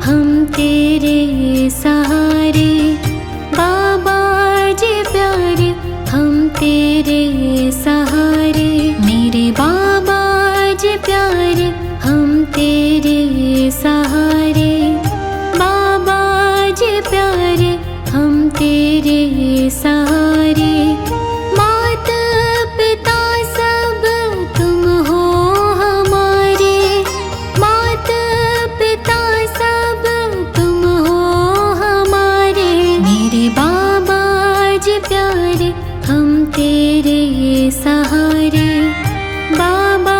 हम तेरे सहारे। बाबा जी प्यारे हम तेरे सहारे। मेरे बाबा जी प्यारे हम तेरे सहारे। बाबा जी प्यारे हम तेरे सहारे। माता पिता सब तुम हो हमारे। माता पिता सब तुम हो हमारे। मेरे बाबा जी प्यारे हम तेरे सहारे। बाबा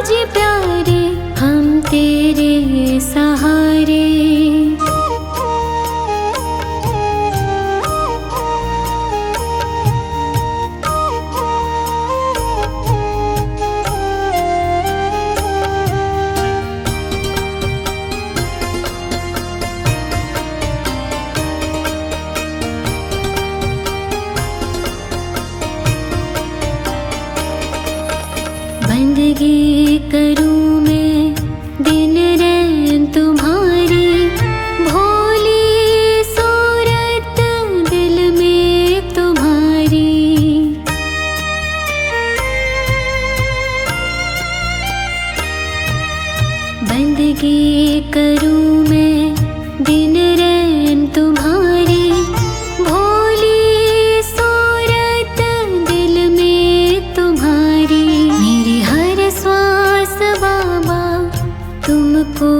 जी प्यारे हम तेरे सहारे। बंदगी करूं मैं दिन रैन तुम्हारी। भोली सूरत दिल में तुम्हारी। बंदगी करूं मैं दिन रैन तुम्हारी। भोली सूरत दिल में तुम्हारी। मेरी हर श्वास बाबा तुमको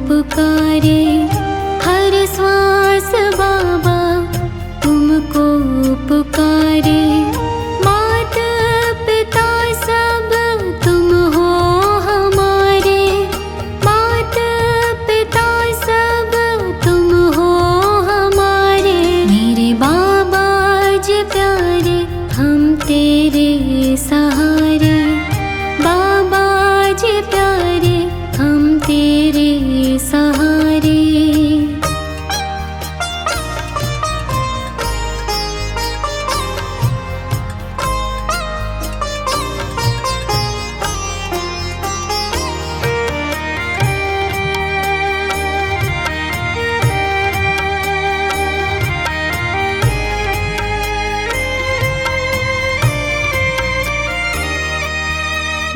पुकारे। हर श्वास बाबा तुमको पुकारे। माता पिता सब तुम हो हमारे। माता पिता सब तुम हो हमारे। मेरे बाबा जी प्यारे हम तेरे सहारे। बाबा जी प्यारे हम तेरे सहारे।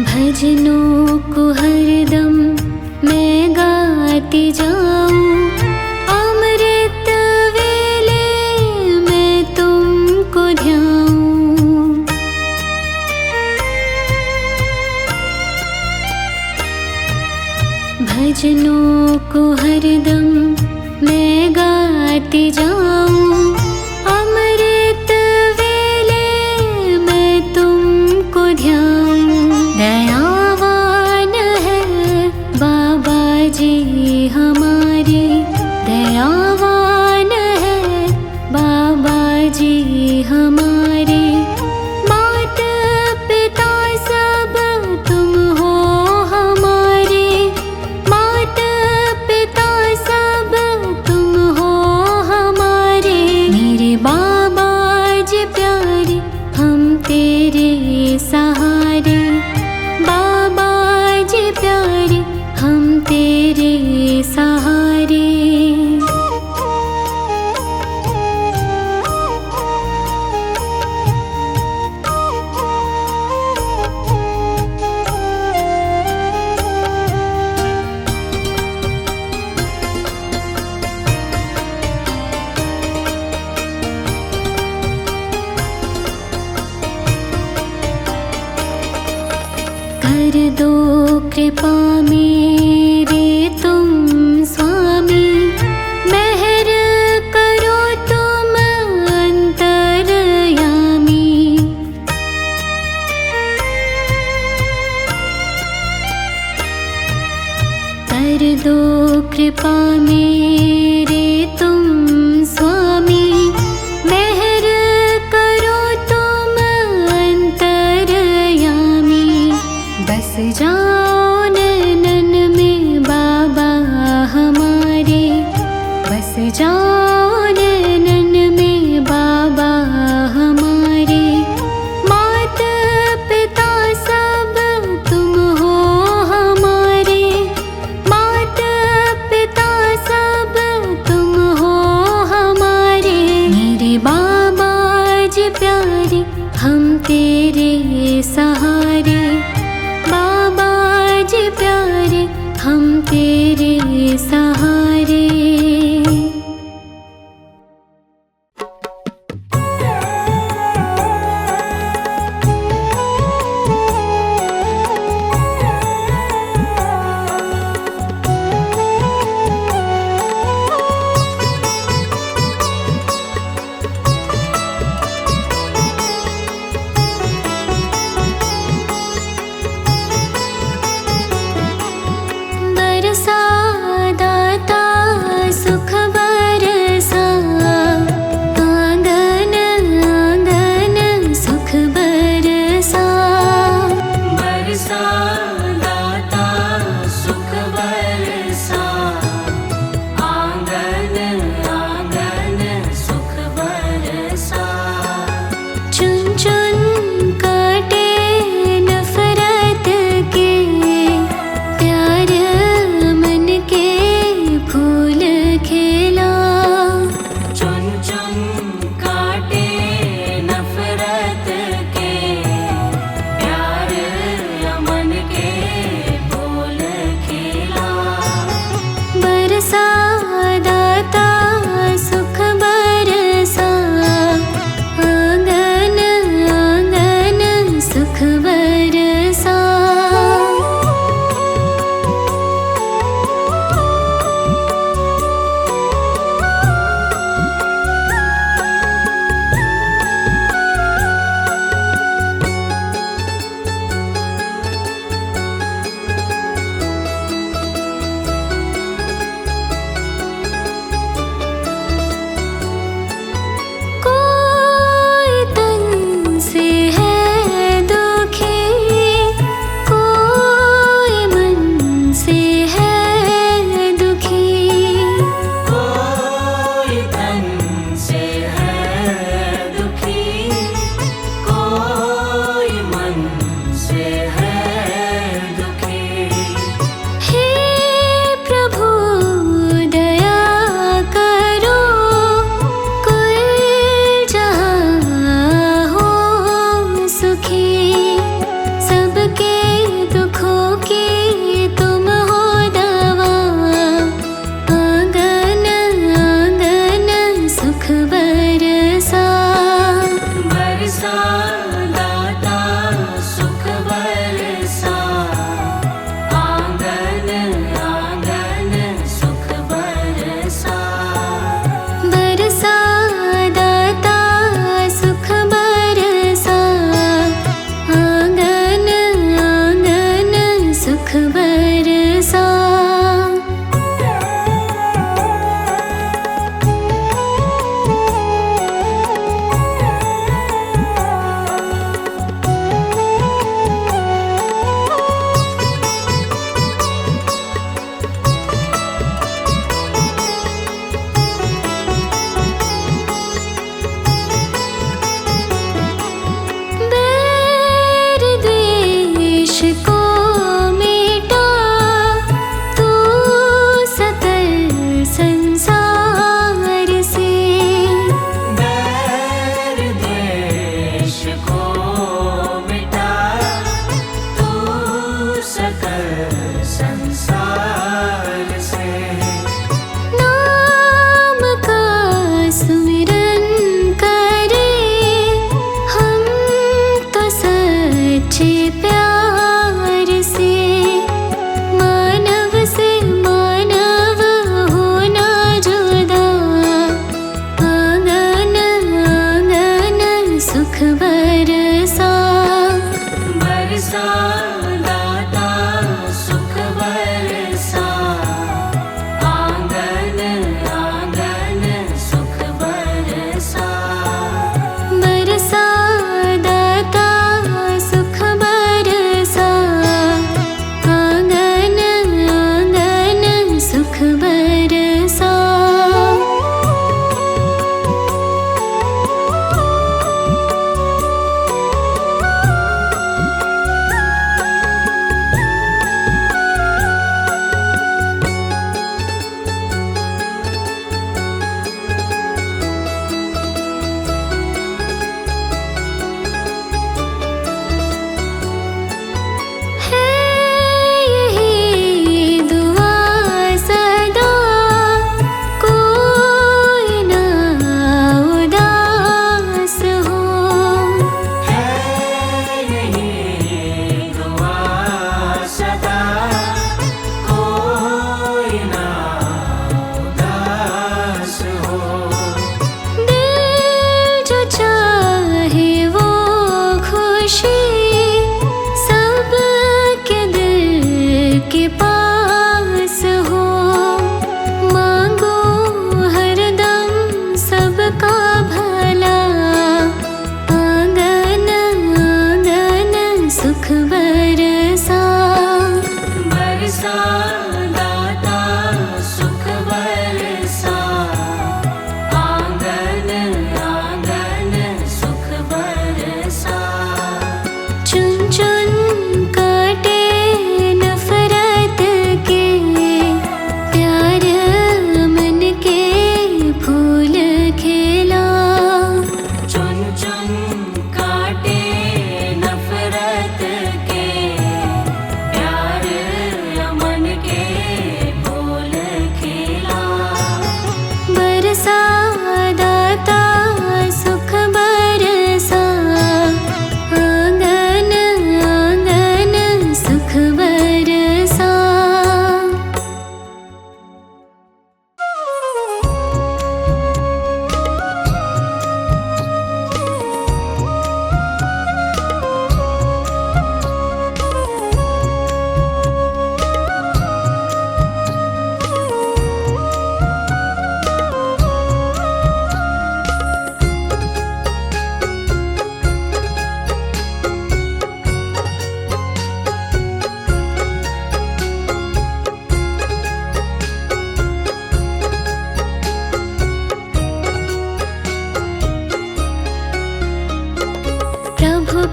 भजनों को हरदम मैं गाती जाऊं। अमृत वेले मैं तुमको ध्याऊं। भजनों को हरदम मैं गाती जाऊं। अमृत वेले मैं तुमको ध्याऊं। दयावान है बाबा जी हमारे। दयावान है बाबा जी हमारे। माता पिता सब तुम हो हमारे। माता पिता सब तुम हो हमारे। मेरे बाबा जी प्यारे हम तेरे सहारे। बाबा जी प्यारे हम तेरे सहारे। कर दो कृपा मेरे तुम स्वामी। मेहर करो तुम अंतर्यामी। कर दो कृपा मेरे तुम स्वामी। मेहर करो तुम अंतर्यामी। बस जाओ नैनन में तेरे सहारे, बाबा जी प्यारे हम तेरे सहारे। बरसा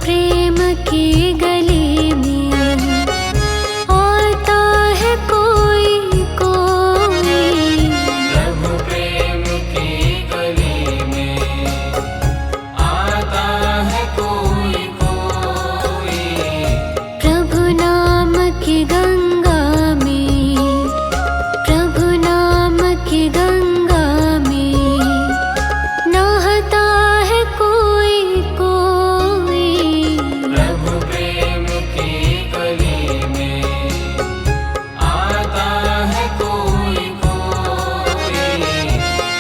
प्रेम की गली में आता है कोई कोई। प्रभु प्रेम की गली में आता है कोई कोई। प्रभु नाम की गंगा में, प्रभु नाम की गंगा में नहाता है कोई कोई। प्रभु प्रेम की गली में आता है कोई कोई।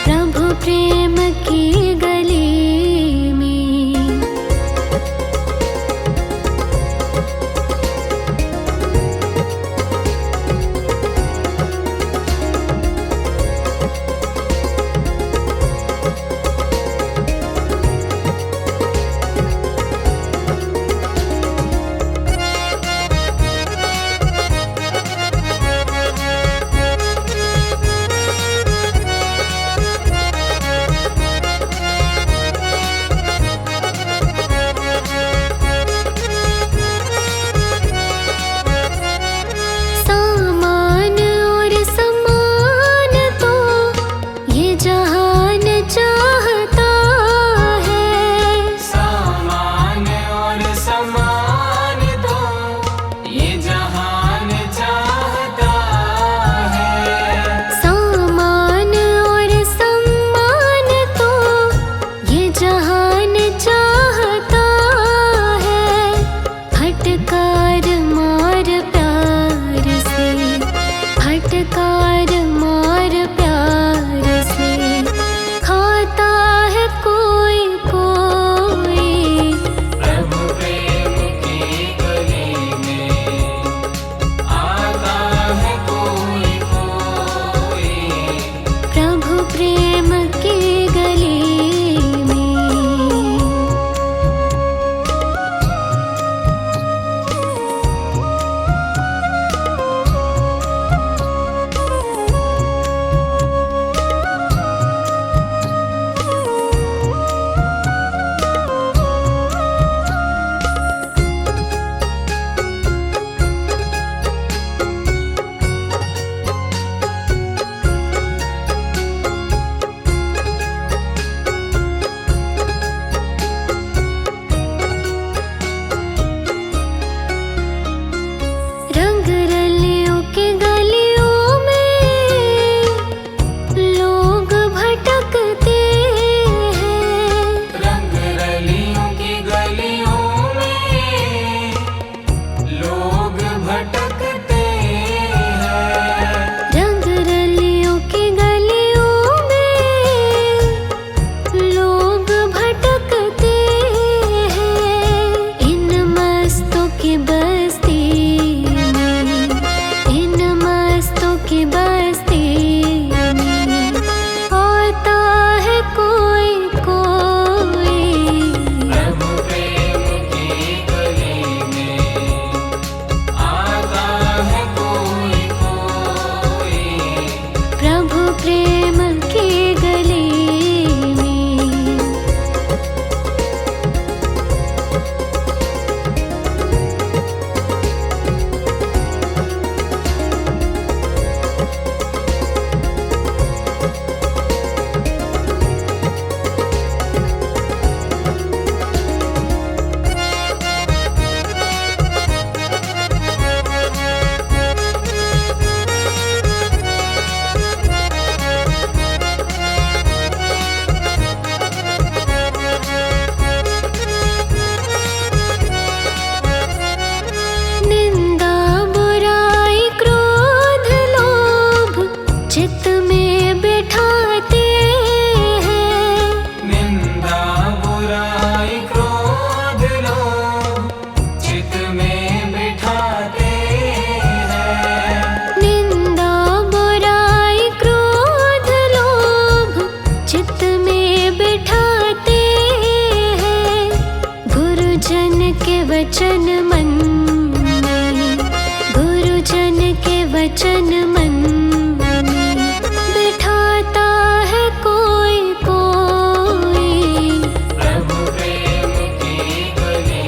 प्रभु प्रेम की गली में। सामान और सम्मान तो ये जहान चाहता है। सामान और सम्मान तो ये जहान चाहता है। सामान और सम्मान तो ये जहान चाहता है। फटकार मार प्यार से, फटकार मार प्यार से खाता है कोई कोई। प्रभु प्रेम की गली में आता है कोई कोई। प्रभु प्रेम की गली में। रंग रलियों की गलियों में लोग भटकते हैं। रंग रलियों की गलियों में लोग भटकते हैं। रंग रलियों की गलियों में लोग भटकते हैं। इन मस्तों की बस्ती में, इन मस्तों की बस्ती में आता है कोई कोई। प्रभु प्रेम की गली में आता है कोई कोई। प्रभु प्रेम की गली में। निंदा बुराई क्रोध लोभ चित्त में बिठाते हैं। निंदा बुराई क्रोध लोभ चित्त में बिठाते हैं। निंदा बुराई क्रोध लोभ चित्त में बिठाते हैं। गुरुजन के वचन मन में, गुरुजन के वचन मन में बिठाता है कोई कोई। प्रभु प्रेम की गली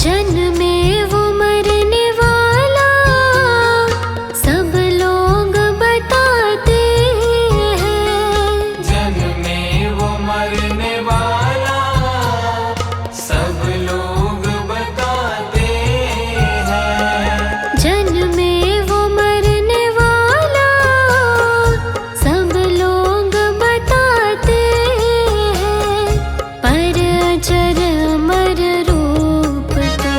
जन्मे वो मरने वाला सब लोग बताते हैं। जन्मे वो मरने वाला सब लोग बताते हैं। जन्मे वो मरने वाला सब लोग बताते हैं। पर अजर अमर रूप तो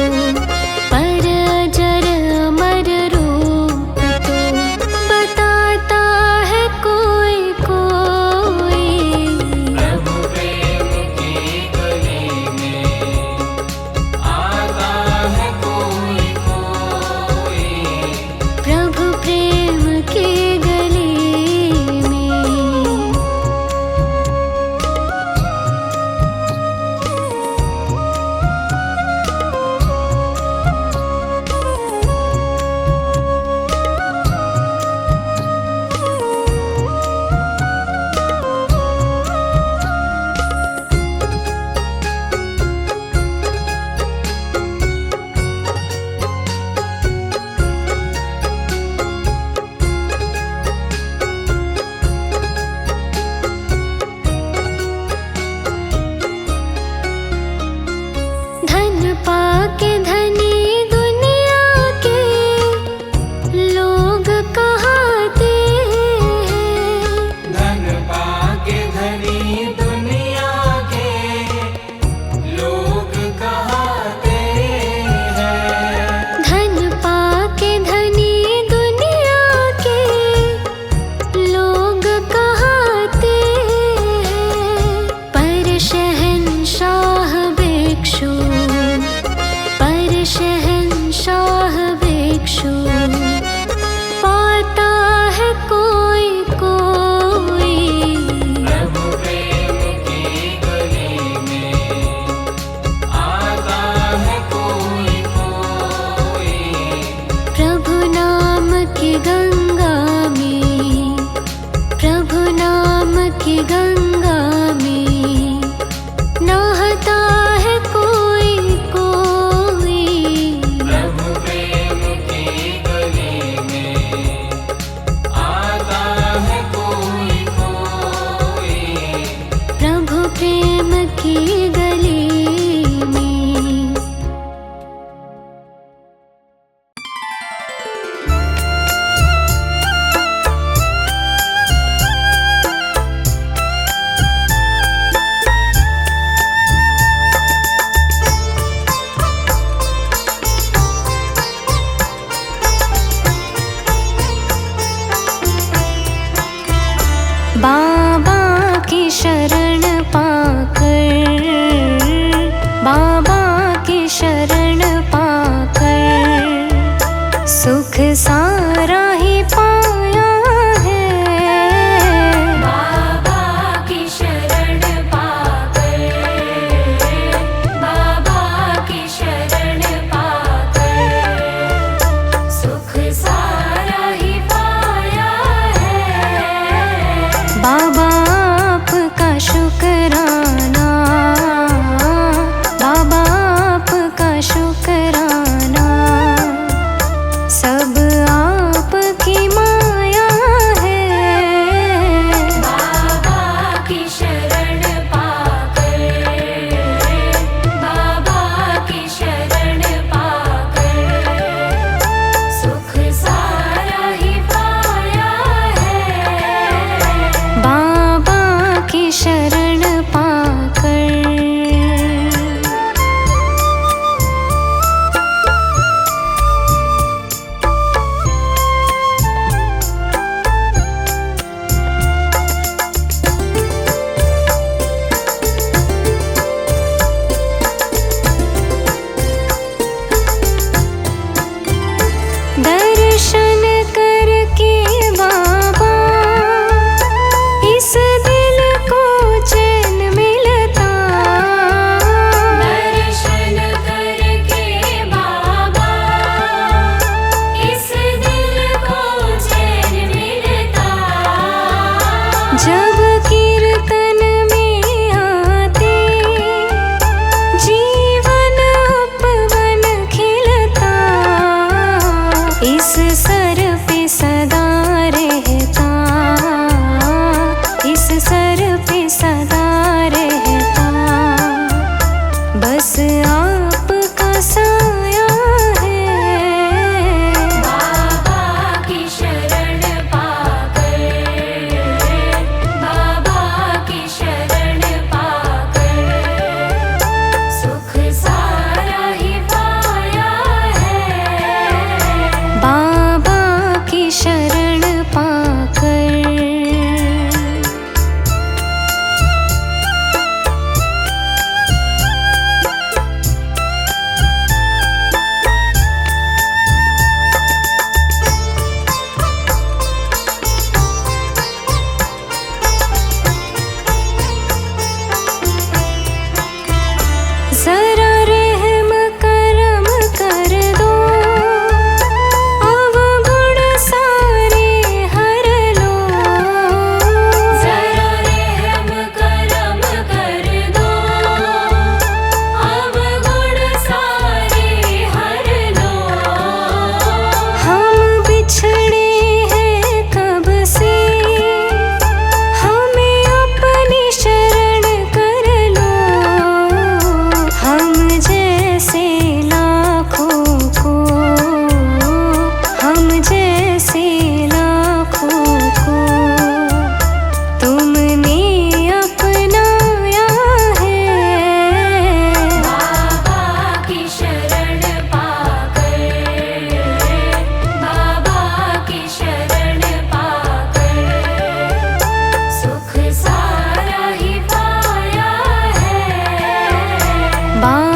बांसुरी